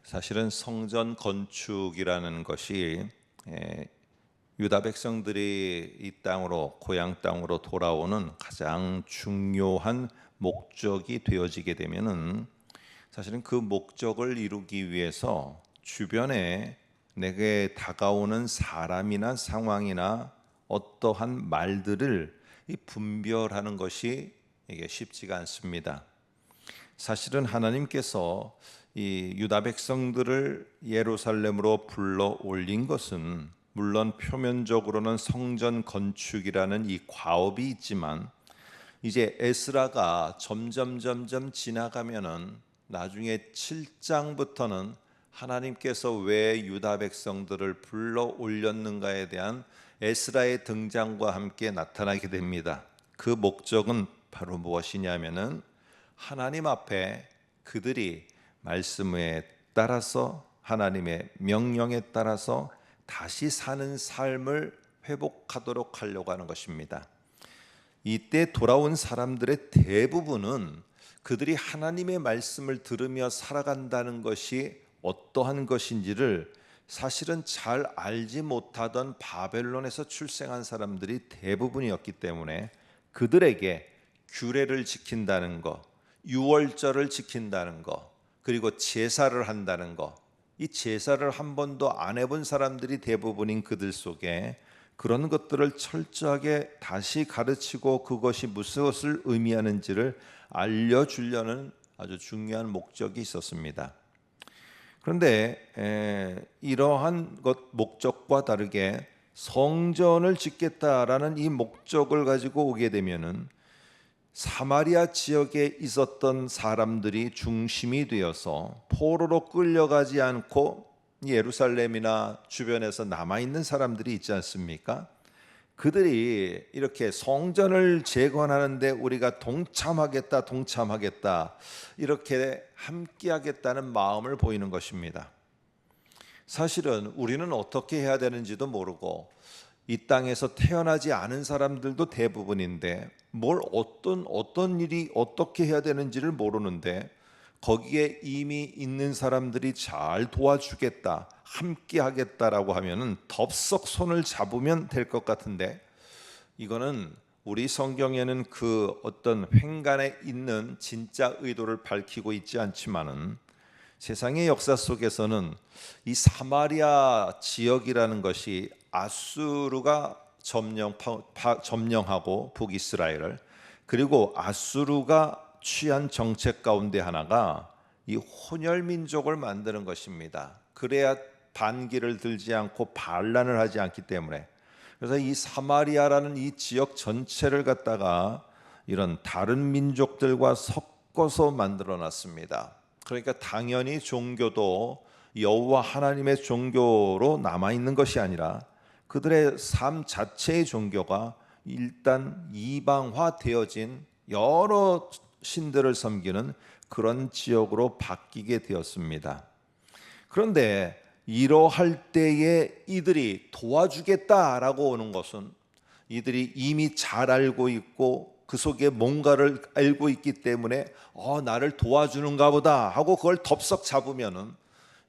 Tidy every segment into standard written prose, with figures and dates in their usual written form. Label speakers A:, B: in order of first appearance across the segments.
A: 사실은 성전 건축이라는 것이 유다 백성들이 이 땅으로 고향 땅으로 돌아오는 가장 중요한 목적이 되어지게 되면은 사실은 그 목적을 이루기 위해서 주변에 내게 다가오는 사람이나 상황이나 어떠한 말들을 분별하는 것이 이게 쉽지가 않습니다. 사실은 하나님께서 이 유다 백성들을 예루살렘으로 불러 올린 것은 물론 표면적으로는 성전 건축이라는 이 과업이 있지만 이제 에스라가 점점 지나가면은 나중에 7장부터는 하나님께서 왜 유다 백성들을 불러 올렸는가에 대한 에스라의 등장과 함께 나타나게 됩니다. 그 목적은 바로 무엇이냐면은 하나님 앞에 그들이 말씀에 따라서 하나님의 명령에 따라서 다시 사는 삶을 회복하도록 하려고 하는 것입니다. 이때 돌아온 사람들의 대부분은 그들이 하나님의 말씀을 들으며 살아간다는 것이 어떠한 것인지를 사실은 잘 알지 못하던 바벨론에서 출생한 사람들이 대부분이었기 때문에 그들에게 규례를 지킨다는 것, 유월절을 지킨다는 것, 그리고 제사를 한다는 것, 이 제사를 한 번도 안 해본 사람들이 대부분인 그들 속에 그런 것들을 철저하게 다시 가르치고 그것이 무엇을 의미하는지를 알려주려는 아주 중요한 목적이 있었습니다. 그런데 이러한 목적과 다르게 성전을 짓겠다라는 이 목적을 가지고 오게 되면은 사마리아 지역에 있었던 사람들이 중심이 되어서 포로로 끌려가지 않고 예루살렘이나 주변에서 남아있는 사람들이 있지 않습니까? 그들이 이렇게 성전을 재건하는데 우리가 동참하겠다 이렇게 함께하겠다는 마음을 보이는 것입니다. 사실은 우리는 어떻게 해야 되는지도 모르고 이 땅에서 태어나지 않은 사람들도 대부분인데 뭘 어떤 일이 어떻게 해야 되는지를 모르는데 거기에 이미 있는 사람들이 잘 도와주겠다, 함께 하겠다라고 하면은 덥석 손을 잡으면 될 것 같은데 이거는 우리 성경에는 그 어떤 횡간에 있는 진짜 의도를 밝히고 있지 않지만은 세상의 역사 속에서는 이 사마리아 지역이라는 것이 아수르가 점령하고 북이스라엘을, 그리고 아수르가 취한 정책 가운데 하나가 이 혼혈 민족을 만드는 것입니다. 그래야 반기를 들지 않고 반란을 하지 않기 때문에. 그래서 이 사마리아라는 이 지역 전체를 갖다가 이런 다른 민족들과 섞어서 만들어 놨습니다. 그러니까 당연히 종교도 여호와 하나님의 종교로 남아 있는 것이 아니라 그들의 삶 자체의 종교가 일단 이방화 되어진 여러 신들을 섬기는 그런 지역으로 바뀌게 되었습니다. 그런데 이러할 때에 이들이 도와주겠다라고 오는 것은 이들이 이미 잘 알고 있고 그 속에 뭔가를 알고 있기 때문에 나를 도와주는가 보다 하고 그걸 덥석 잡으면은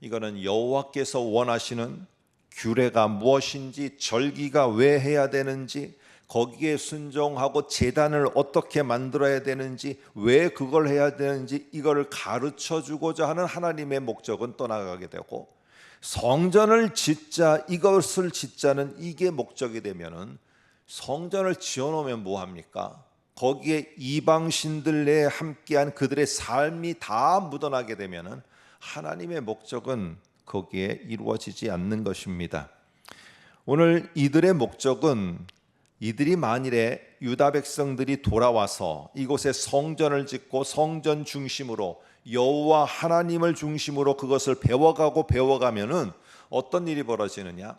A: 이거는 여호와께서 원하시는 규례가 무엇인지, 절기가 왜 해야 되는지, 거기에 순종하고 제단을 어떻게 만들어야 되는지, 왜 그걸 해야 되는지 이거를 가르쳐 주고자 하는 하나님의 목적은 떠나가게 되고, 성전을 짓자, 이것을 짓자는 이게 목적이 되면은 성전을 지어놓으면 뭐합니까? 거기에 이방신들 내에 함께한 그들의 삶이 다 묻어나게 되면은 하나님의 목적은 거기에 이루어지지 않는 것입니다. 오늘 이들의 목적은 이들이 만일에 유다 백성들이 돌아와서 이곳에 성전을 짓고 성전 중심으로 여호와 하나님을 중심으로 그것을 배워가면은 어떤 일이 벌어지느냐?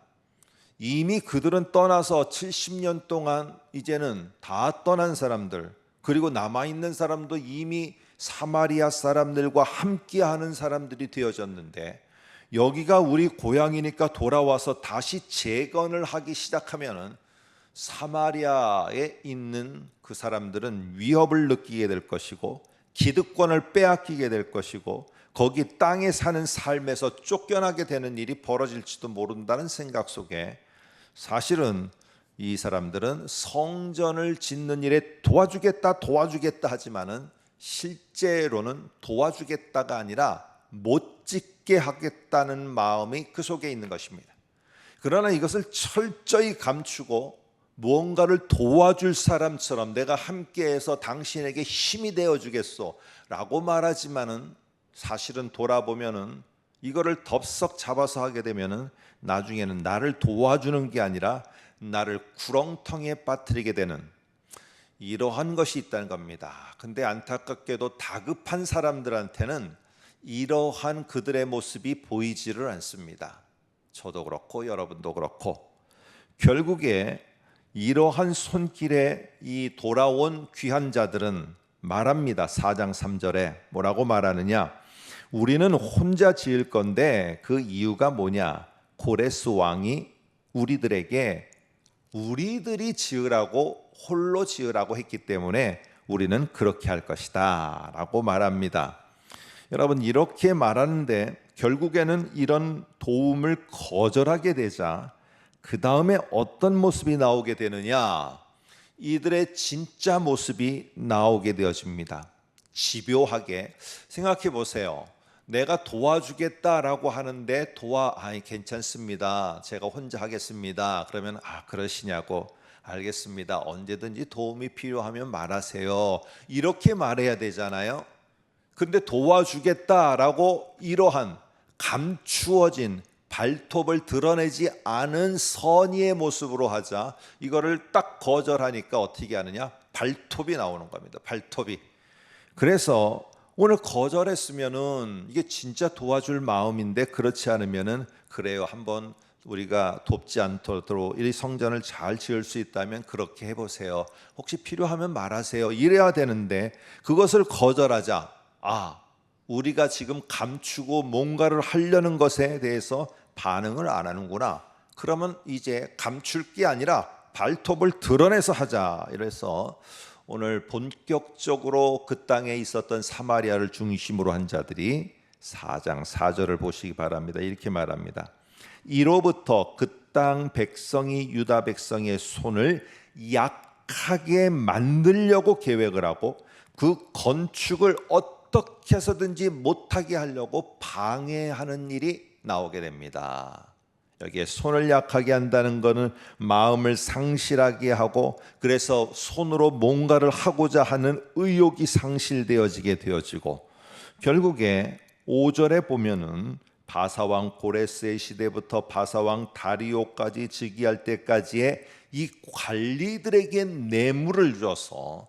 A: 이미 그들은 떠나서 70년 동안 이제는 다 떠난 사람들, 그리고 남아있는 사람도 이미 사마리아 사람들과 함께하는 사람들이 되어졌는데 여기가 우리 고향이니까 돌아와서 다시 재건을 하기 시작하면은 사마리아에 있는 그 사람들은 위협을 느끼게 될 것이고 기득권을 빼앗기게 될 것이고 거기 땅에 사는 삶에서 쫓겨나게 되는 일이 벌어질지도 모른다는 생각 속에 사실은 이 사람들은 성전을 짓는 일에 도와주겠다 하지만은 실제로는 도와주겠다가 아니라 못 짓게 하겠다는 마음이 그 속에 있는 것입니다. 그러나 이것을 철저히 감추고 무언가를 도와줄 사람처럼 내가 함께해서 당신에게 힘이 되어주겠소 라고 말하지만은 사실은 돌아보면은 이거를 덥석 잡아서 하게 되면은 나중에는 나를 도와주는 게 아니라 나를 구렁텅이에 빠뜨리게 되는 이러한 것이 있다는 겁니다. 근데 안타깝게도 다급한 사람들한테는 이러한 그들의 모습이 보이지를 않습니다. 저도 그렇고 여러분도 그렇고 결국에 이러한 손길에 이 돌아온 귀한 자들은 말합니다. 4장 3절에 뭐라고 말하느냐? 우리는 혼자 지을 건데 그 이유가 뭐냐? 고레스 왕이 우리들에게 우리들이 지으라고 홀로 지으라고 했기 때문에 우리는 그렇게 할 것이다 라고 말합니다. 여러분 이렇게 말하는데 결국에는 이런 도움을 거절하게 되자 그 다음에 어떤 모습이 나오게 되느냐? 이들의 진짜 모습이 나오게 되어집니다. 집요하게 생각해 보세요. 내가 도와주겠다라고 하는데 괜찮습니다. 제가 혼자 하겠습니다. 그러면 그러시냐고. 알겠습니다. 언제든지 도움이 필요하면 말하세요. 이렇게 말해야 되잖아요. 근데 도와주겠다라고 이러한 감추어진 발톱을 드러내지 않은 선의의 모습으로 하자 이거를 딱 거절하니까 어떻게 하느냐? 발톱이 나오는 겁니다. 발톱이. 그래서 오늘 거절했으면은 이게 진짜 도와줄 마음인데 그렇지 않으면은 그래요. 한번 우리가 돕지 않도록 이 성전을 잘 지을 수 있다면 그렇게 해보세요. 혹시 필요하면 말하세요. 이래야 되는데 그것을 거절하자 우리가 지금 감추고 뭔가를 하려는 것에 대해서 반응을 안 하는구나. 그러면 이제 감출 게 아니라 발톱을 드러내서 하자. 이래서 오늘 본격적으로 그 땅에 있었던 사마리아를 중심으로 한 자들이 4장 4절을 보시기 바랍니다. 이렇게 말합니다. 이로부터 그 땅 백성이 유다 백성의 손을 약하게 만들려고 계획을 하고 그 건축을 어떻게 해서든지 못하게 하려고 방해하는 일이 나오게 됩니다. 여기에 손을 약하게 한다는 것은 마음을 상실하게 하고 그래서 손으로 뭔가를 하고자 하는 의욕이 상실되어지게 되어지고 결국에 5절에 보면은 바사왕 고레스의 시대부터 바사왕 다리오까지 즉위할 때까지의 이 관리들에게 뇌물을 줘서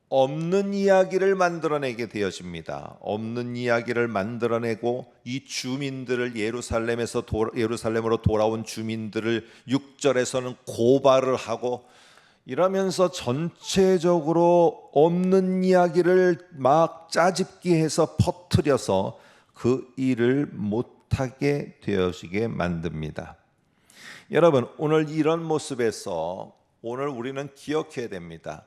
A: 없는 이야기를 만들어내게 되어집니다. 없는 이야기를 만들어내고 이 주민들을 예루살렘으로 돌아온 주민들을 6절에서는 고발을 하고 이러면서 전체적으로 없는 이야기를 막 짜집기 해서 퍼뜨려서 그 일을 못하게 되어지게 만듭니다. 여러분 오늘 이런 모습에서 오늘 우리는 기억해야 됩니다.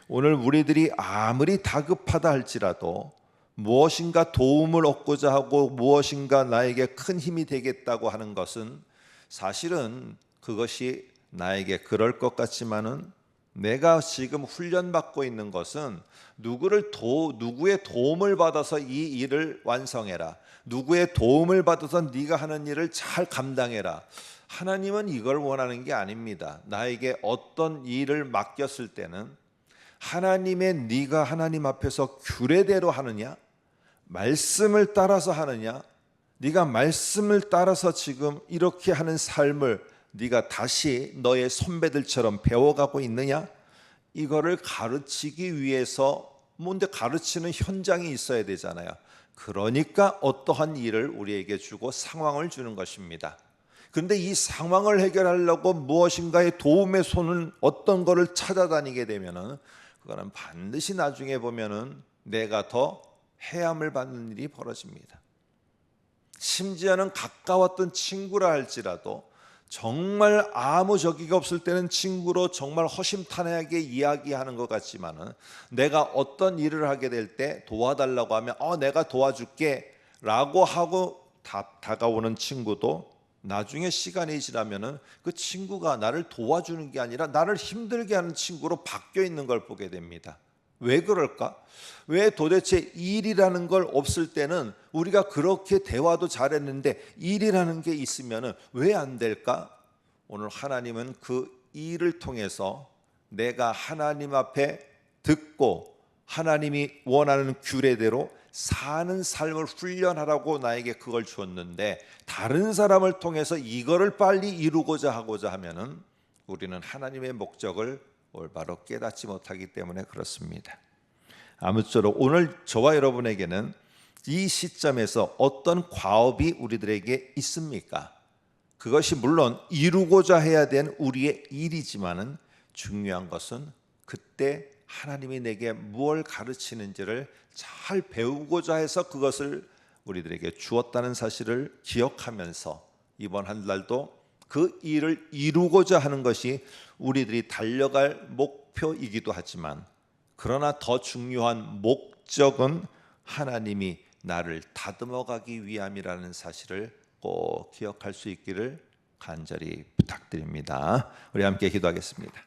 A: 오늘 우리들이 아무리 다급하다 할지라도 무엇인가 도움을 얻고자 하고 무엇인가 나에게 큰 힘이 되겠다고 하는 것은 사실은 그것이 나에게 그럴 것 같지만은 내가 지금 훈련받고 있는 것은 누구의 도움을 받아서 이 일을 완성해라. 누구의 도움을 받아서 네가 하는 일을 잘 감당해라. 하나님은 이걸 원하는 게 아닙니다. 나에게 어떤 일을 맡겼을 때는 하나님의 네가 하나님 앞에서 규례대로 하느냐? 말씀을 따라서 하느냐? 네가 말씀을 따라서 지금 이렇게 하는 삶을 네가 다시 너의 선배들처럼 배워가고 있느냐? 이거를 가르치기 위해서 뭔데 가르치는 현장이 있어야 되잖아요. 그러니까 어떠한 일을 우리에게 주고 상황을 주는 것입니다. 그런데 이 상황을 해결하려고 무엇인가의 도움의 손은 어떤 거를 찾아다니게 되면은 그거는 반드시 나중에 보면은 내가 더 해함을 받는 일이 벌어집니다. 심지어는 가까웠던 친구라 할지라도 정말 아무 적이가 없을 때는 친구로 정말 허심탄회하게 이야기하는 것 같지만은 내가 어떤 일을 하게 될 때 도와달라고 하면 내가 도와줄게 라고 하고 다가오는 친구도 나중에 시간이 지나면은 그 친구가 나를 도와주는 게 아니라 나를 힘들게 하는 친구로 바뀌어 있는 걸 보게 됩니다. 왜 그럴까? 왜 도대체 일이라는 걸 없을 때는 우리가 그렇게 대화도 잘했는데 일이라는 게 있으면은 왜 안 될까? 오늘 하나님은 그 일을 통해서 내가 하나님 앞에 듣고 하나님이 원하는 규례대로 사는 삶을 훈련하라고 나에게 그걸 줬는데, 다른 사람을 통해서 이거를 빨리 이루고자 하고자 하면은 우리는 하나님의 목적을 올바로 깨닫지 못하기 때문에 그렇습니다. 아무쪼록 오늘 저와 여러분에게는 이 시점에서 어떤 과업이 우리들에게 있습니까? 그것이 물론 이루고자 해야 된 우리의 일이지만은 중요한 것은 그때 하나님이 내게 무엇을 가르치는지를 잘 배우고자 해서 그것을 우리들에게 주었다는 사실을 기억하면서 이번 한 달도 그 일을 이루고자 하는 것이 우리들이 달려갈 목표이기도 하지만, 그러나 더 중요한 목적은 하나님이 나를 다듬어 가기 위함이라는 사실을 꼭 기억할 수 있기를 간절히 부탁드립니다. 우리 함께 기도하겠습니다.